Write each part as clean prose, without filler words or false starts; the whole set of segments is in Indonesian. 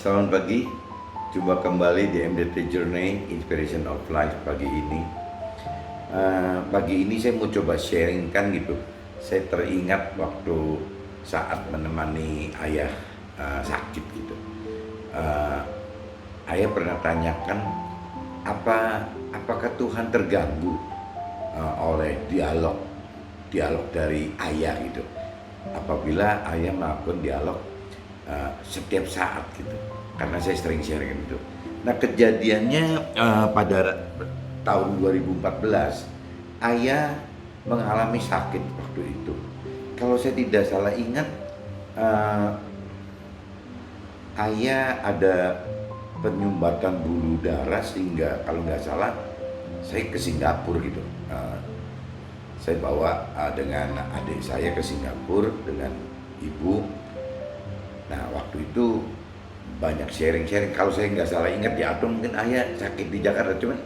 Selamat pagi, jumpa kembali di MDT Journey Inspiration of Life pagi ini. Pagi ini saya mau coba sharingkan gitu. Saya teringat waktu saat menemani ayah sakit gitu. Ayah pernah tanyakan apakah Tuhan terganggu oleh dialog dari ayah gitu. Apabila ayah melakukan dialog setiap saat gitu, karena saya sering sharing itu. Nah kejadiannya pada tahun 2014 ayah mengalami sakit waktu itu. Kalau saya tidak salah ingat, ayah ada penyumbatan bulu darah sehingga kalau nggak salah saya ke Singapura gitu. Saya bawa dengan adik saya ke Singapura dengan ibu. Nah waktu itu banyak sharing. Kalau saya nggak salah ingat ya, atau mungkin ayah sakit di Jakarta, cuman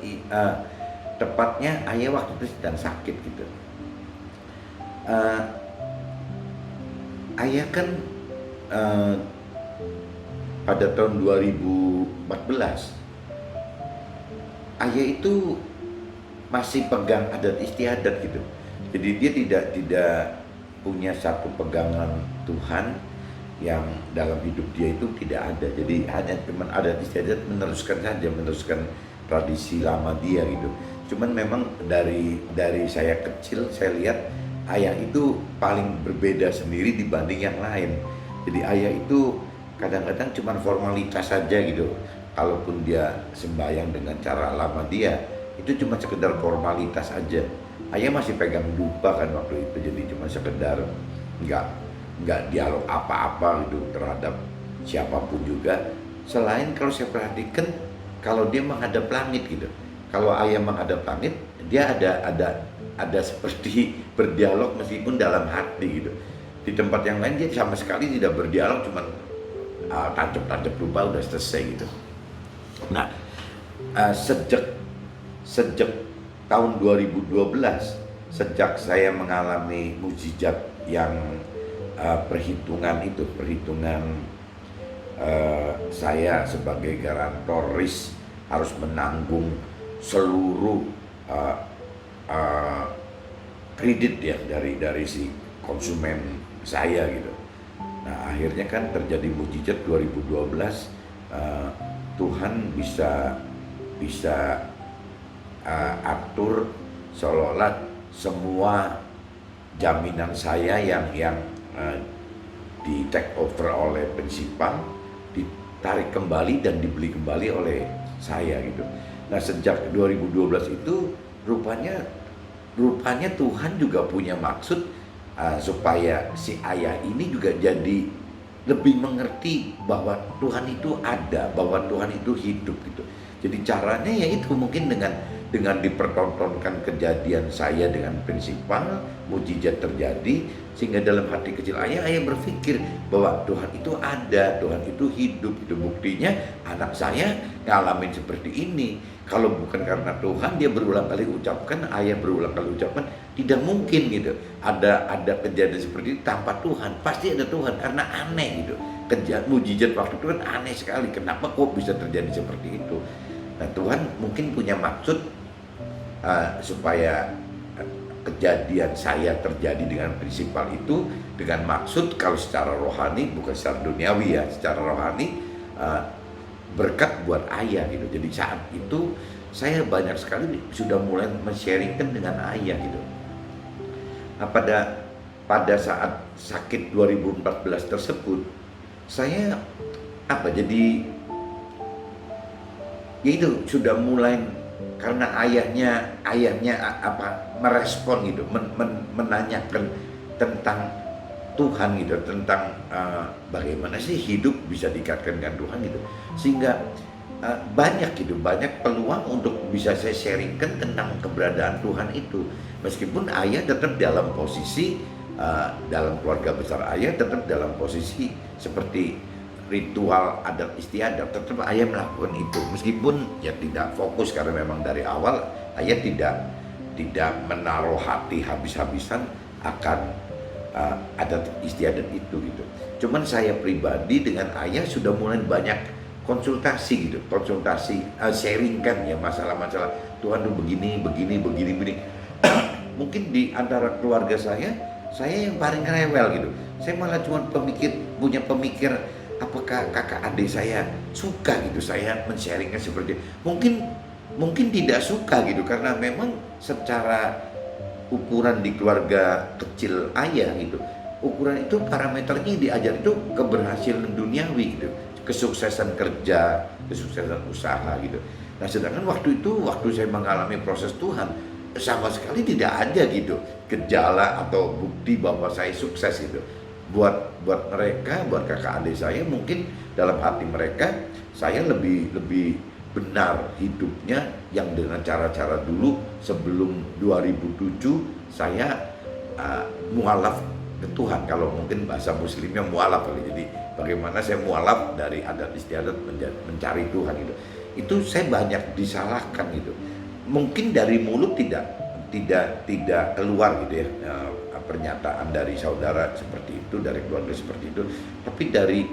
tepatnya ayah waktu itu sedang sakit gitu. Ayah kan pada tahun 2014 ayah itu masih pegang adat istiadat gitu. Jadi dia tidak punya satu pegangan Tuhan yang dalam hidup dia itu tidak ada. Jadi hanya cuma adat istiadat, meneruskan tradisi lama dia gitu. Cuman memang dari saya kecil saya lihat ayah itu paling berbeda sendiri dibanding yang lain. Jadi ayah itu kadang-kadang cuma formalitas saja gitu. Kalaupun dia sembahyang dengan cara lama dia, itu cuma sekedar formalitas aja. Ayah masih pegang dupa kan waktu itu, jadi cuma sekedar nggak dialog apa-apa gitu terhadap siapapun juga. Selain kalau saya perhatikan, kalau dia menghadap langit gitu. Kalau ayah menghadap langit, dia ada seperti berdialog meskipun dalam hati gitu. Di tempat yang lain dia sama sekali tidak berdialog, cuman tancap-tancap lupa udah selesai gitu. Nah, sejak tahun 2012, sejak saya mengalami mukjizat yang perhitungan saya sebagai garantor risk harus menanggung seluruh kredit ya dari si konsumen saya gitu. Nah akhirnya kan terjadi mukjizat 2012, Tuhan bisa atur seolah-olah semua jaminan saya yang di take over oleh prinsipal ditarik kembali dan dibeli kembali oleh saya gitu. Nah sejak 2012 itu rupanya Tuhan juga punya maksud supaya si ayah ini juga jadi lebih mengerti bahwa Tuhan itu ada, bahwa Tuhan itu hidup gitu. Jadi caranya yaitu mungkin dengan dipertontonkan kejadian saya dengan prinsipal, mukjizat terjadi, sehingga dalam hati kecil ayah berpikir bahwa Tuhan itu ada, Tuhan itu hidup. Itu buktinya anak saya ngalamin seperti ini. Kalau bukan karena Tuhan, dia berulang kali ucapkan, ayah berulang kali ucapkan, tidak mungkin gitu. Ada kejadian seperti itu tanpa Tuhan. Pasti ada Tuhan, karena aneh gitu. Mukjizat waktu itu kan aneh sekali. Kenapa kok bisa terjadi seperti itu? Nah Tuhan mungkin punya maksud supaya kejadian saya terjadi dengan prinsipal itu dengan maksud, kalau secara rohani bukan secara duniawi ya, secara rohani berkat buat ayah gitu. Jadi saat itu saya banyak sekali sudah mulai men-sharingkan dengan ayah gitu. Nah, pada saat sakit 2014 tersebut saya jadi ya itu sudah mulai, karena ayahnya merespon gitu, menanyakan tentang Tuhan gitu, tentang bagaimana sih hidup bisa dikaitkan dengan Tuhan gitu, sehingga banyak peluang untuk bisa saya sharingkan tentang keberadaan Tuhan itu. Meskipun ayah tetap dalam posisi dalam keluarga besar ayah tetap dalam posisi seperti ritual adat istiadat, tetap ayah melakukan itu meskipun ya tidak fokus, karena memang dari awal ayah tidak menaruh hati habis-habisan akan adat istiadat itu gitu. Cuman saya pribadi dengan ayah sudah mulai banyak konsultasi gitu, sharingkan ya masalah-masalah Tuhan tuh begini, begini, begini, begini. Mungkin di antara keluarga saya yang paling rewel gitu. Saya malah cuma punya pemikir apakah kakak adik saya suka gitu saya men-sharingnya seperti mungkin tidak suka gitu karena memang secara ukuran di keluarga kecil ayah gitu, ukuran itu parameternya diajar itu keberhasilan duniawi gitu, kesuksesan kerja, kesuksesan usaha gitu. Nah sedangkan waktu saya mengalami proses Tuhan sama sekali tidak ada gitu gejala atau bukti bahwa saya sukses gitu. Buat mereka, buat kakak adik saya mungkin dalam hati mereka saya lebih benar hidupnya yang dengan cara-cara dulu sebelum 2007 saya mualaf ke Tuhan, kalau mungkin bahasa muslimnya mualaf kali. Jadi bagaimana saya mualaf dari adat istiadat mencari Tuhan gitu. Itu saya banyak disalahkan gitu. Mungkin dari mulut tidak keluar gitu ya pernyataan dari saudara seperti itu, dari keluarga seperti itu, tapi dari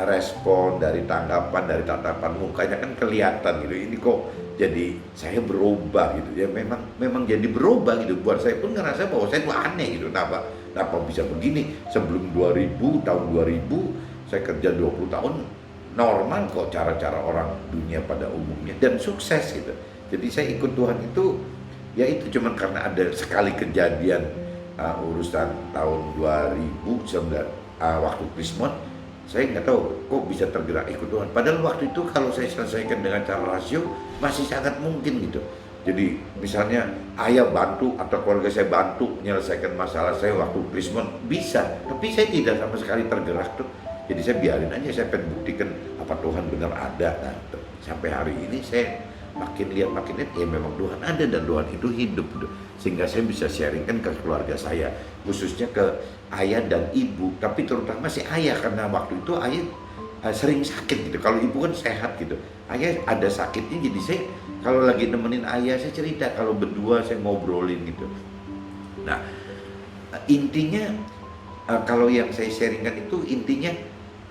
respon, dari tanggapan, dari tatapan mukanya kan kelihatan gitu. Ini kok jadi saya berubah gitu ya, memang jadi berubah gitu. Buat saya pun ngerasa bahwa saya itu aneh gitu. Kenapa bisa begini? Sebelum 2000, tahun 2000 saya kerja 20 tahun normal kok cara-cara orang dunia pada umumnya dan sukses gitu. Jadi saya ikut Tuhan itu ya itu cuman karena ada sekali kejadian urusan tahun 2009 waktu Krismon. Saya nggak tahu kok bisa tergerak ikut Tuhan. Padahal waktu itu kalau saya selesaikan dengan cara rasio masih sangat mungkin gitu. Jadi misalnya ayah bantu atau keluarga saya bantu menyelesaikan masalah saya waktu Krismon bisa, tapi saya tidak sama sekali tergerak tuh. Jadi saya biarin aja, saya pengen buktikan apa Tuhan benar ada. Nah, sampai hari ini saya makin lihat ya memang Tuhan ada dan Tuhan itu hidup gitu. Sehingga saya bisa sharingkan ke keluarga saya, khususnya ke ayah dan ibu, tapi terutama si ayah karena waktu itu ayah sering sakit gitu. Kalau ibu kan sehat gitu, ayah ada sakitnya, jadi saya kalau lagi nemenin ayah saya cerita, kalau berdua saya ngobrolin gitu. Nah intinya kalau yang saya sharingkan itu intinya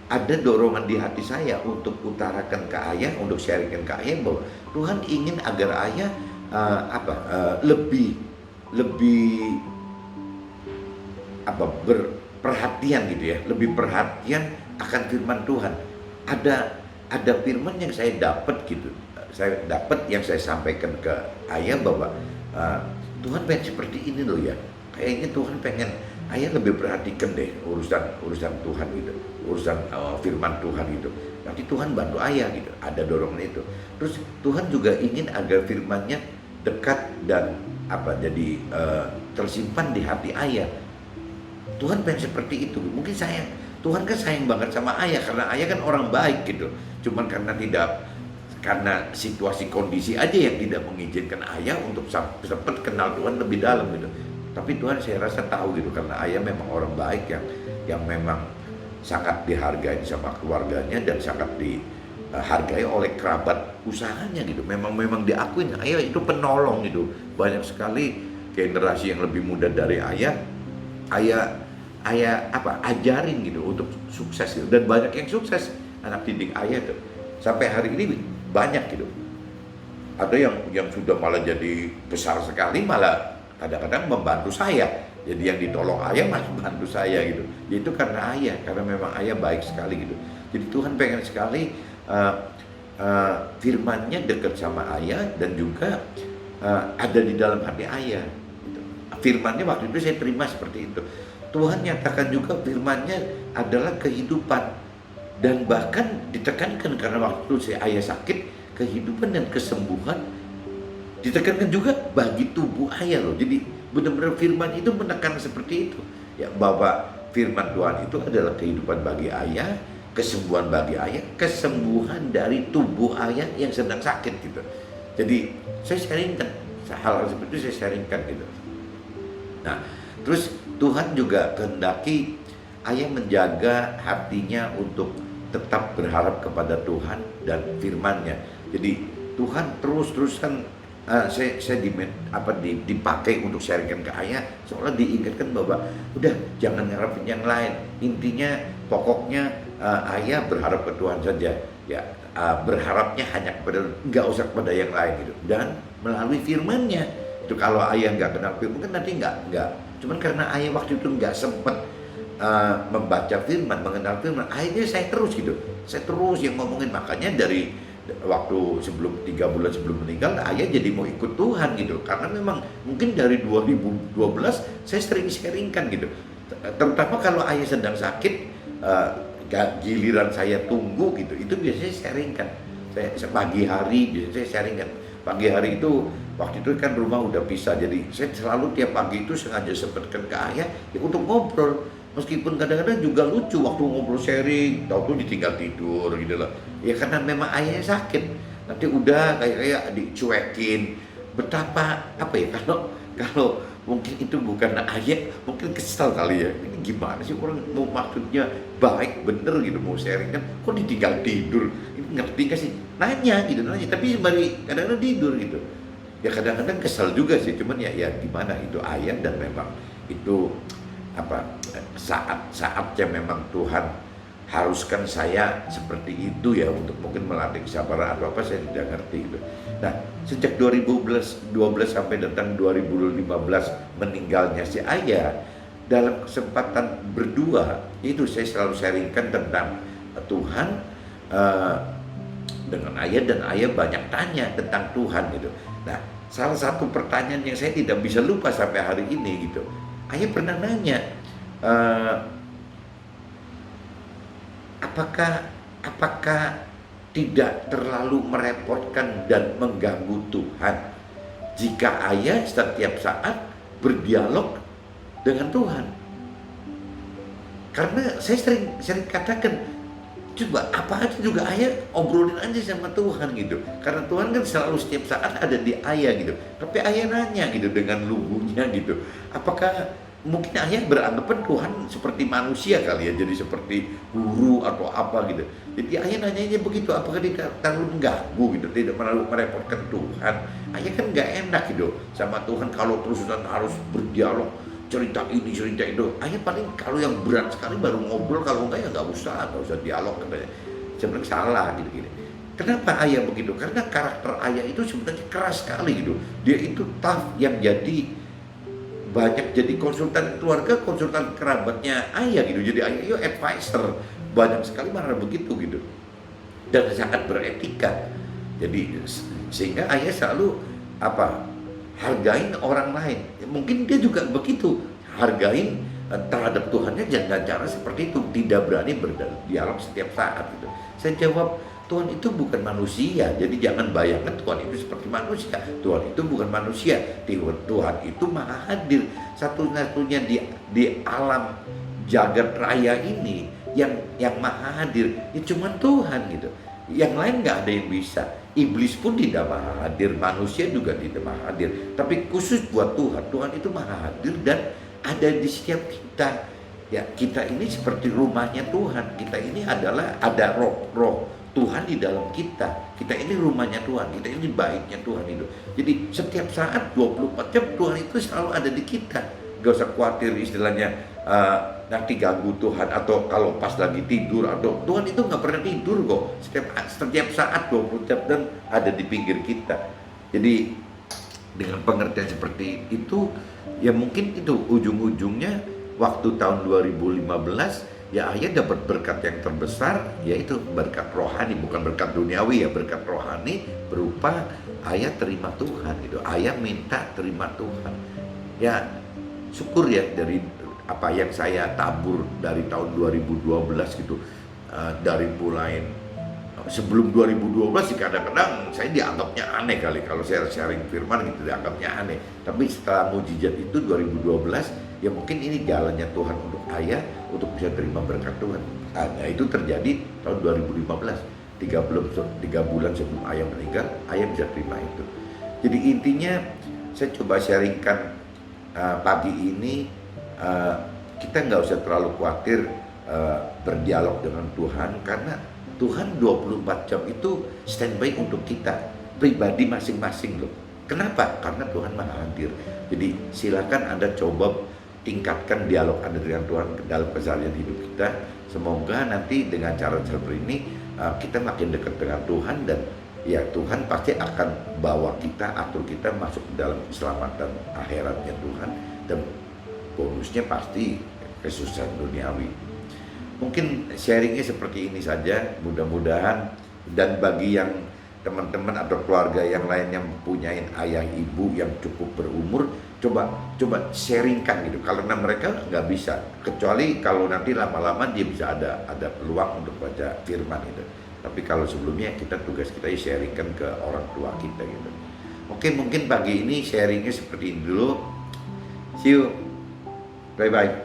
ada dorongan di hati saya untuk utarakan ke ayah, untuk sharingkan ke ayah bahwa Tuhan ingin agar ayah lebih berperhatian gitu ya, lebih perhatian akan firman Tuhan. Ada firman yang saya dapat gitu, yang saya sampaikan ke ayah bahwa Tuhan pengen seperti ini loh ya, kayaknya Tuhan pengen ayah lebih perhatikan deh urusan Tuhan gitu, urusan firman Tuhan gitu. Nanti Tuhan bantu ayah gitu, ada dorongan itu. Terus Tuhan juga ingin agar firman-Nya dekat dan jadi tersimpan di hati ayah. Tuhan pengen seperti itu. Mungkin Tuhan kan sayang banget sama ayah karena ayah kan orang baik gitu. Cuman karena situasi kondisi aja yang tidak mengizinkan ayah untuk sempat kenal Tuhan lebih dalam gitu. Tapi Tuhan saya rasa tahu gitu karena ayah memang orang baik yang memang sangat dihargai sama keluarganya dan sangat dihargai oleh kerabat usahanya gitu. Memang diakuin ayah itu penolong gitu. Banyak sekali generasi yang lebih muda dari ayah ajarin gitu untuk sukses gitu. Dan banyak yang sukses anak didik ayah tuh. Sampai hari ini banyak gitu. Ada yang sudah malah jadi besar sekali, malah kadang-kadang membantu saya. Jadi yang ditolong ayah masih bantu saya gitu. Itu karena ayah, karena memang ayah baik sekali gitu. Jadi Tuhan pengen sekali firman-Nya dekat sama ayah dan juga ada di dalam hati ayah gitu. Firman-Nya waktu itu saya terima seperti itu. Tuhan nyatakan juga firman-Nya adalah kehidupan, dan bahkan ditekankan karena waktu ayah sakit, kehidupan dan kesembuhan ditekankan juga bagi tubuh ayah loh. Jadi benar-benar firman itu menekan seperti itu ya, bahwa firman Tuhan itu adalah kehidupan bagi ayah, kesembuhan bagi ayah, kesembuhan dari tubuh ayah yang sedang sakit gitu. Jadi saya sharingkan hal-hal seperti itu, saya sharingkan gitu. Nah terus Tuhan juga kehendaki ayah menjaga hatinya untuk tetap berharap kepada Tuhan dan firman-Nya. Jadi Tuhan terus-terusan saya dipakai untuk sharingkan ke ayah, seolah diingatkan bahwa udah jangan ngarepin yang lain. Intinya pokoknya ayah berharap ke Tuhan saja, ya berharapnya hanya kepada, nggak usah kepada yang lain gitu, dan melalui firman-Nya. Itu kalau ayah nggak kenal firman kan nanti nggak. Cuman karena ayah waktu itu nggak sempat membaca firman, mengenal firman, akhirnya saya terus gitu, saya terus yang ngomongin. Makanya dari waktu sebelum 3 bulan sebelum meninggal, ayah jadi mau ikut Tuhan gitu, karena memang mungkin dari 2012 saya sering sharingkan gitu, terutama kalau ayah sedang sakit, giliran saya tunggu gitu, itu biasanya sharingkan. Saya pagi hari biasanya saya sharingkan. Pagi hari itu waktu itu kan rumah udah pisah, jadi saya selalu tiap pagi itu sengaja sempatkan ke ayah ya, untuk ngobrol. Meskipun kadang-kadang juga lucu waktu ngobrol sharing, tahu tuh ditinggal tidur gitu loh. Ya karena memang ayahnya sakit. Nanti udah kayak dicuekin. Betapa apa ya, kalau mungkin itu bukan ayah, mungkin kesel kali ya. Ini gimana sih orang mau maksudnya baik bener gitu mau sharing kan, kok ditinggal tidur? Ini ngerti gak sih? Nanya gitu, nanya. Tapi sembari kadang-kadang tidur gitu. Ya kadang-kadang kesel juga sih, cuman ya gimana, itu ayah dan memang itu apa, saat-saatnya memang Tuhan haruskan saya seperti itu ya, untuk mungkin melatih kesabaran atau apa, saya tidak ngerti gitu. Nah, sejak 2012 sampai datang 2015 meninggalnya si ayah, dalam kesempatan berdua itu saya selalu sharingkan tentang Tuhan dengan ayah, dan ayah banyak tanya tentang Tuhan gitu. Nah, salah satu pertanyaan yang saya tidak bisa lupa sampai hari ini gitu, ayah pernah nanya, apakah tidak terlalu merepotkan dan mengganggu Tuhan jika ayah setiap saat berdialog dengan Tuhan? Karena saya sering katakan, coba apa aja juga ayah obrolin aja sama Tuhan gitu, karena Tuhan kan selalu setiap saat ada di ayah gitu. Tapi ayah nanya gitu dengan lugunya gitu, apakah mungkin ayah beranggapan Tuhan seperti manusia kali ya, jadi seperti guru atau apa gitu. Jadi ayah nanyanya begitu, apakah dia terlalu mengganggu gitu, tidak terlalu merepotkan Tuhan? Ayah kan nggak enak gitu sama Tuhan kalau terus-terusan harus berdialog, cerita ini cerita itu. Ayah paling kalau yang berat sekali baru ngobrol, kalau enggak ya nggak usah dialog katanya. Sebenarnya salah gitu. Kenapa ayah begitu? Karena karakter ayah itu sebenarnya keras sekali gitu. Dia itu tough, yang jadi banyak jadi konsultan keluarga, konsultan kerabatnya ayah gitu. Jadi ayah itu advisor, banyak sekali malah begitu gitu, dan sangat beretika. Jadi sehingga ayah selalu hargain orang lain. Mungkin dia juga begitu, hargain terhadap Tuhannya dengan cara seperti itu, tidak berani berdialog setiap saat gitu. Saya jawab, Tuhan itu bukan manusia, jadi jangan bayangkan Tuhan itu seperti manusia. Tuhan itu bukan manusia, Tuhan itu maha hadir, satu-satunya di alam jagat raya ini yang maha hadir, ya cuma Tuhan gitu. Yang lain nggak ada yang bisa. Iblis pun tidak maha hadir, manusia juga tidak maha hadir. Tapi khusus buat Tuhan itu maha hadir dan ada di setiap kita. Ya, kita ini seperti rumahnya Tuhan. Kita ini adalah ada roh Tuhan di dalam kita. Kita ini rumahnya Tuhan, kita ini baiknya Tuhan itu. Jadi setiap saat 24 jam Tuhan itu selalu ada di kita. Gak usah khawatir istilahnya nanti ganggu Tuhan, atau kalau pas lagi tidur, atau Tuhan itu gak pernah tidur kok. Setiap saat 24 jam dan ada di pinggir kita. Jadi dengan pengertian seperti itu, ya mungkin itu ujung-ujungnya waktu tahun 2015 ya ayah dapat berkat yang terbesar, yaitu berkat rohani, bukan berkat duniawi ya, berkat rohani berupa ayah terima Tuhan gitu. Ayah minta terima Tuhan. Ya syukur ya, dari apa yang saya tabur dari tahun 2012 gitu, dari mulai sebelum 2012 sih kadang-kadang saya dianggapnya aneh kali kalau saya sharing firman gitu, dianggapnya aneh. Tapi setelah mujizat itu 2012, ya mungkin ini jalannya Tuhan untuk ayah untuk bisa terima berkat Tuhan. Nah itu terjadi tahun 2015, 3 bulan sebelum ayah meninggal, ayah bisa terima itu. Jadi intinya saya coba sharingkan pagi ini, kita nggak usah terlalu khawatir berdialog dengan Tuhan, karena Tuhan 24 jam itu standby untuk kita pribadi masing-masing loh. Kenapa? Karena Tuhan maha hadir. Jadi silakan Anda coba tingkatkan dialog Anda dengan Tuhan dalam keseharian hidup kita. Semoga nanti dengan cara seperti ini kita makin dekat dengan Tuhan, dan ya Tuhan pasti akan bawa kita, atur kita masuk dalam keselamatan akhiratnya Tuhan, dan bonusnya pasti kesusahan duniawi. Mungkin sharingnya seperti ini saja, mudah-mudahan. Dan bagi yang teman-teman atau keluarga yang lain yang mempunyai ayah ibu yang cukup berumur, coba sharingkan gitu, karena mereka nggak bisa, kecuali kalau nanti lama-lama dia bisa ada peluang untuk baca firman itu. Tapi kalau sebelumnya tugas kita sharingkan ke orang tua kita gitu. Oke, mungkin pagi ini sharingnya seperti ini dulu. See you, bye bye.